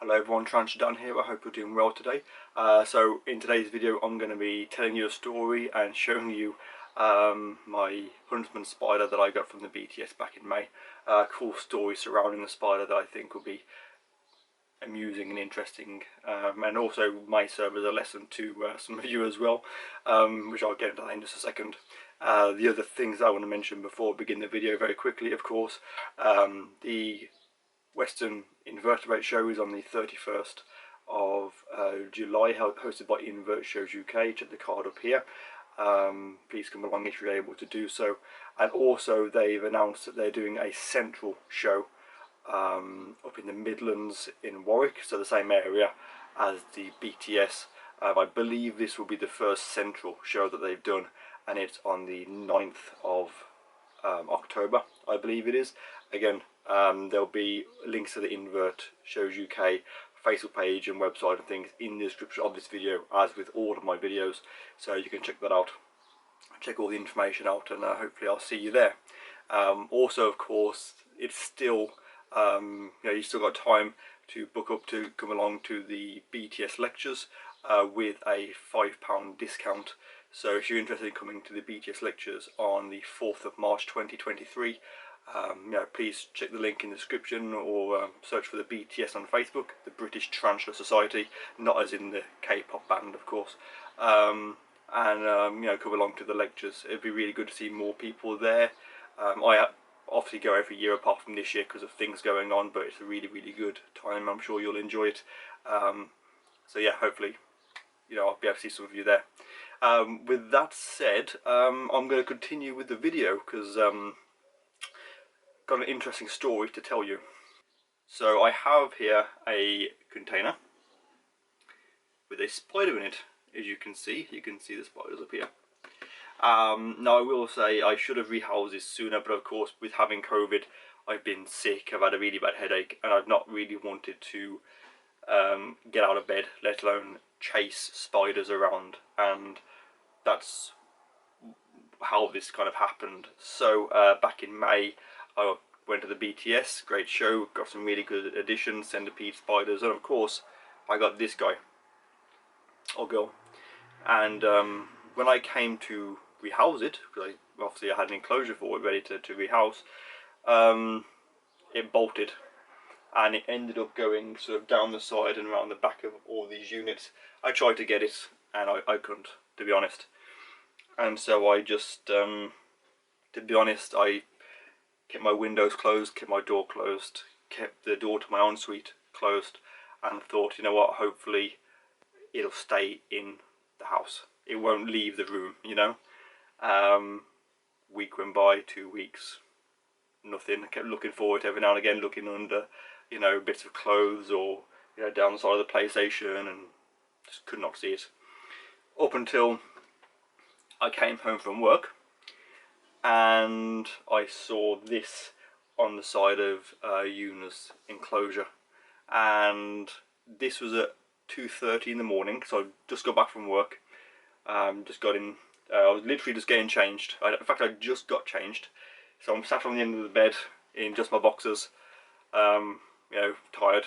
Hello everyone, TarantulaDan here. I hope you're doing well today. So in today's video I'm going to be telling you a story and showing you my huntsman spider that I got from the BTS back in May. Cool story surrounding the spider that I think will be amusing and interesting, and also may serve as a lesson to some of you as well, which I'll get into that in just a second. The other things I want to mention before I begin the video very quickly, of course, the Western Invertebrate show is on the 31st of July, hosted by Invert Shows UK. Check the card up here. Please come along if you're able to do so. And also they've announced that they're doing a central show up in the Midlands in Warwick, so the same area as the BTS. I believe this will be the first central show that they've done, and it's on the 9th of October, I believe it is. Again, there'll be links to the Invert Shows UK Facebook page and website and things in the description of this video, as with all of my videos, so you can check that out, check all the information out, and hopefully I'll see you there. Also, of course, it's still you've still got time to book up to come along to the BTS lectures with a £5 discount. So if you're interested in coming to the BTS lectures on the 4th of March 2023, please check the link in the description, or search for the BTS on Facebook, the British Tarantula Society, not as in the K-pop band, of course, and come along to the lectures. It'd be really good to see more people there. I obviously go every year apart from this year because of things going on, but it's a really good time. I'm sure you'll enjoy it. So yeah, hopefully I'll be able to see some of you there. With that said, I'm going to continue with the video because got an interesting story to tell you. So I have here a container with a spider in it. As you can see the spiders up here. Now I will say I should have rehoused this sooner, but of course with having COVID I've been sick, I've had a really bad headache, and I've not really wanted to get out of bed, let alone chase spiders around, and that's how this kind of happened. So back in May I went to the BTS, great show, got some really good additions, centipede spiders, and of course I got this guy, or girl. And when I came to rehouse it, because obviously I had an enclosure for it ready to rehouse, it bolted, and it ended up going sort of down the side and around the back of all these units. I tried to get it and I couldn't, to be honest. And so I just, to be honest, I kept my windows closed, kept my door closed, kept the door to my ensuite closed, and thought, you know what, hopefully it'll stay in the house. It won't leave the room, Week went by, 2 weeks, nothing. I kept looking for it every now and again, looking under, bits of clothes or, down the side of the PlayStation, and just could not see it. Up until I came home from work and I saw this on the side of Yuna's enclosure, and this was at 2:30 in the morning, so I just got back from work, just got in, I was literally just getting changed. In fact, I just got changed, so I'm sat on the end of the bed in just my boxers, tired,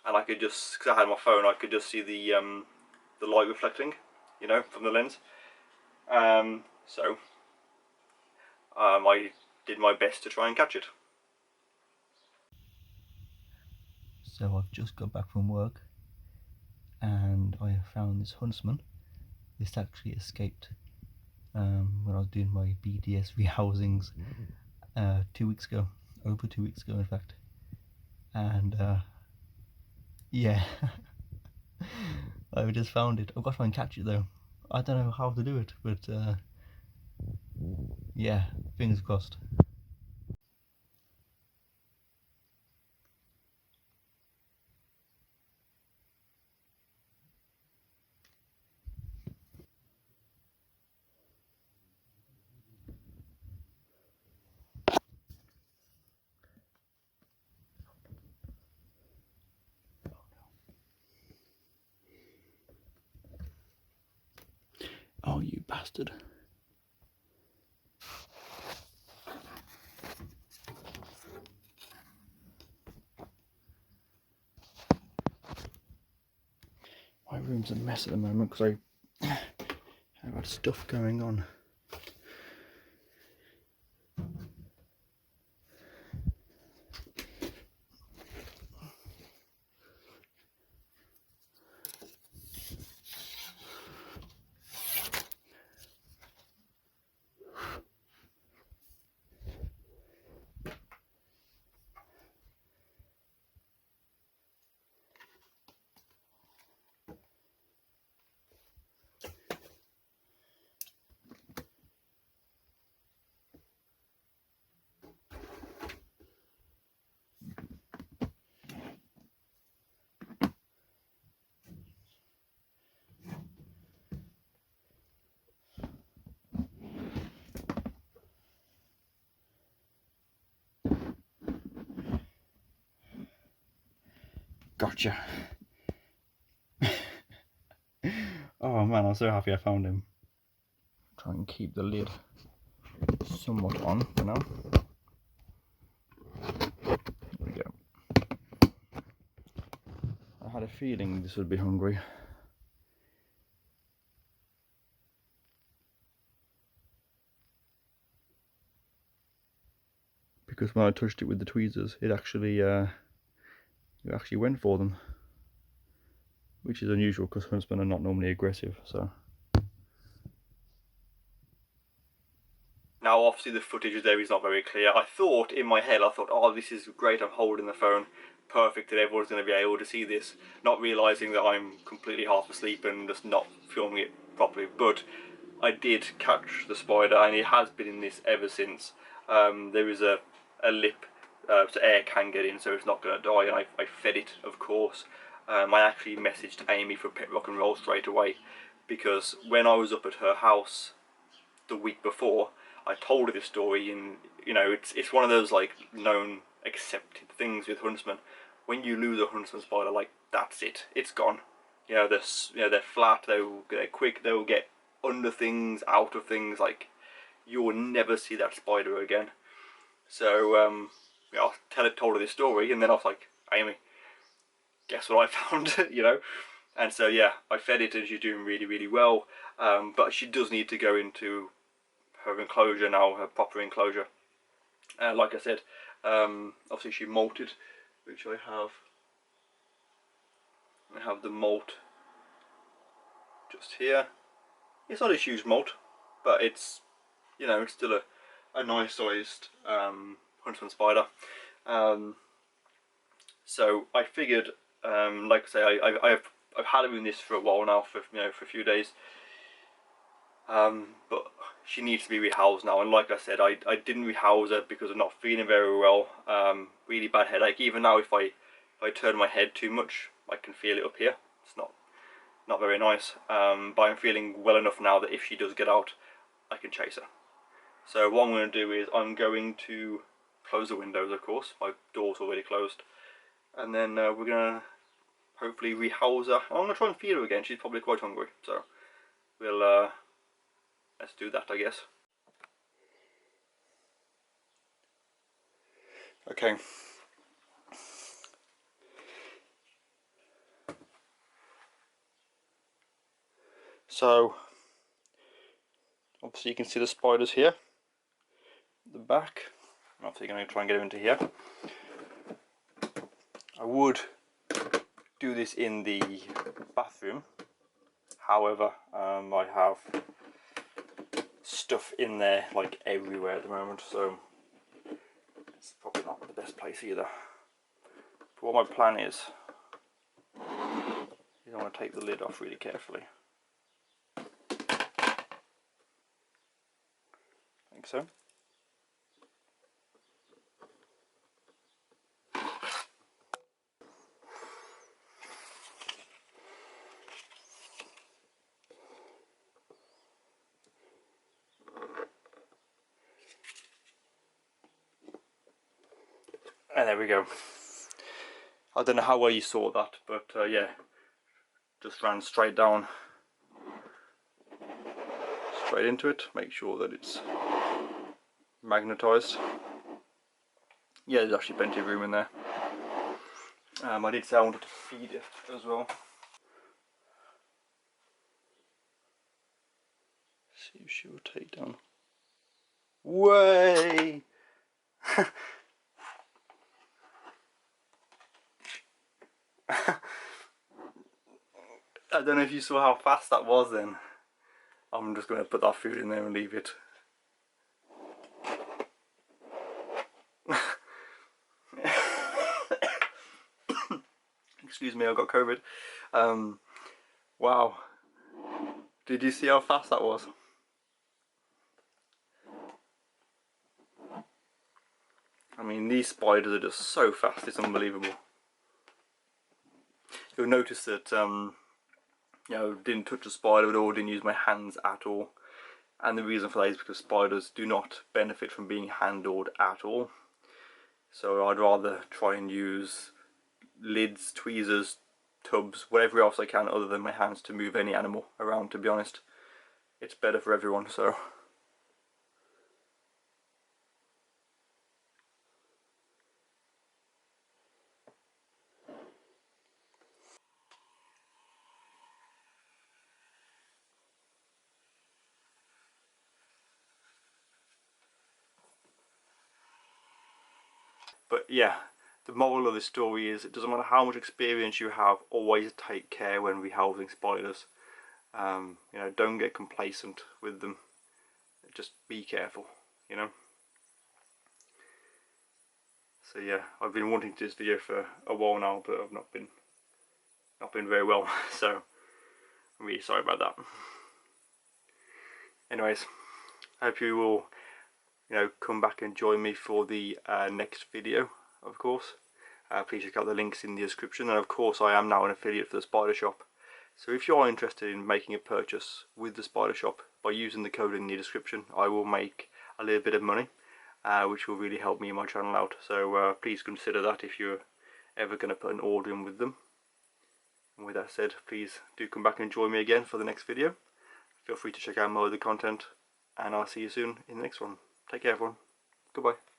and I could just, because I had my phone, I could just see the light reflecting, from the lens. So I did my best to try and catch it. So I've just got back from work and I have found this huntsman. This actually escaped when I was doing my BDS rehousings 2 weeks ago, over 2 weeks ago in fact. And yeah, I just found it. I've got to try and catch it though. I don't know how to do it, but yeah, fingers crossed. Oh, you bastard. room's a mess at the moment because I've had stuff going on. Gotcha. Oh man, I'm so happy I found him. Try and keep the lid somewhat on for now. There we go. I had a feeling this would be hungry. Because when I touched it with the tweezers, it actually went for them. Which is unusual because huntsmen are not normally aggressive, so. Now obviously the footage there is not very clear. I thought in my head, oh, this is great, I'm holding the phone, perfect, that everyone's going to be able to see this, not realising that I'm completely half asleep and just not filming it properly. But I did catch the spider and it has been in this ever since. There is a lip so air can get in, so it's not going to die, and I fed it, of course. I actually messaged Amy for Pet Rock and Roll straight away, because when I was up at her house the week before, I told her this story, and you know, it's one of those like known accepted things with huntsmen. When you lose a huntsman spider, like that's it, it's gone. You know, they're flat, they're quick, they'll get under things, out of things, like you will never see that spider again. So yeah, I told her this story, and then I was like, Amy, guess what I found, you know? And so yeah, I fed it and she's doing really, really well. But she does need to go into her enclosure now, her proper enclosure. Like I said, obviously she molted, which I have. I have the molt just here. It's not a huge molt, but it's, you know, it's still a nice sized huntsman spider. So I figured, like I say, I've had her in this for a while now, for a few days. But she needs to be rehoused now, and like I said, I didn't rehouse her because I'm not feeling very well. Really bad headache. Even now, if I turn my head too much, I can feel it up here. It's not very nice. But I'm feeling well enough now that if she does get out, I can chase her. So what I'm going to do is I'm going to close the windows, of course. My door's already closed. And then we're going to hopefully rehouse her. I'm going to try and feed her again. She's probably quite hungry. So we'll let's do that, I guess. Okay. So obviously you can see the spiders here. The back. I'm obviously going to try and get her into here. I would do this in the bathroom. However, I have stuff in there like everywhere at the moment, so it's probably not the best place either. But what my plan is I want to take the lid off really carefully. Like so. And there we go. I don't know how well you saw that, but yeah, just ran straight down, straight into it. Make sure that it's magnetized. Yeah, there's actually plenty of room in there. I did say I wanted to feed it as well. See if she will take down. Way! I don't know if you saw how fast that was then. I'm just going to put that food in there and leave it. Excuse me, I got COVID. Wow. Did you see how fast that was? I mean, these spiders are just so fast, it's unbelievable. You'll notice that, you know, didn't touch a spider at all, didn't use my hands at all. And the reason for that is because spiders do not benefit from being handled at all. So I'd rather try and use lids, tweezers, tubs, whatever else I can other than my hands to move any animal around, to be honest. It's better for everyone, so. But yeah, the moral of the story is it doesn't matter how much experience you have, always take care when rehousing spiders. You know, don't get complacent with them. Just be careful, you know. So yeah, I've been wanting to do this video for a while now, but I've not been very well. So I'm really sorry about that. Anyways, I hope you will, you know, come back and join me for the next video, of course. Please check out the links in the description, and of course I am now an affiliate for the Spider Shop. So if you are interested in making a purchase with the Spider Shop, by using the code in the description, I will make a little bit of money, which will really help me and my channel out. So please consider that if you're ever going to put an order in with them. And with that said, please do come back and join me again for the next video. Feel free to check out more of the content, and I'll see you soon in the next one. Take care everyone. Goodbye.